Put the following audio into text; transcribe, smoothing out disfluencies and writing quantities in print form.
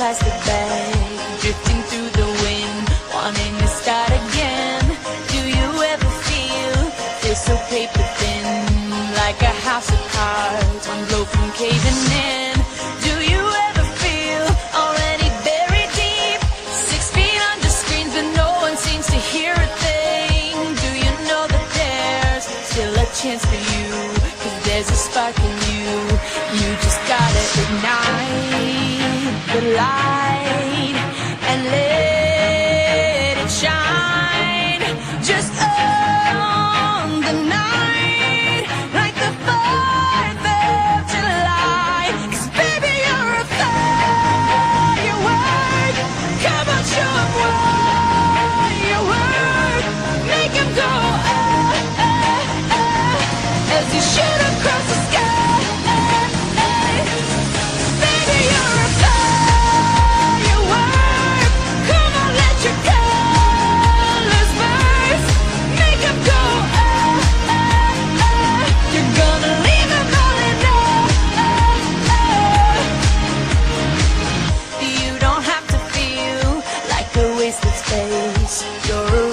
plastic bag, drifting through the wind, wanting to start again. Do you ever feel so paper thin, like a house of cards, one blow from caving in? Do you ever feel already buried deep, 6 feet under screens but no one seems to hear a thing? Do you know that there's still a chance for you, 'cause there's a spark in you? You just gotta ignite the light and let it shine. Just on the night, like the 4th of July. 'Cause baby, you're a firework. Come on, show 'em what you work. Make 'em go oh, oh, oh, as you shoot across the sky. Baby, you're a firework. Come on, let your colors burst. Make 'em go oh, oh, oh. You're gonna leave 'em all in oh, oh. You don't have to feel like a wasted space. You're a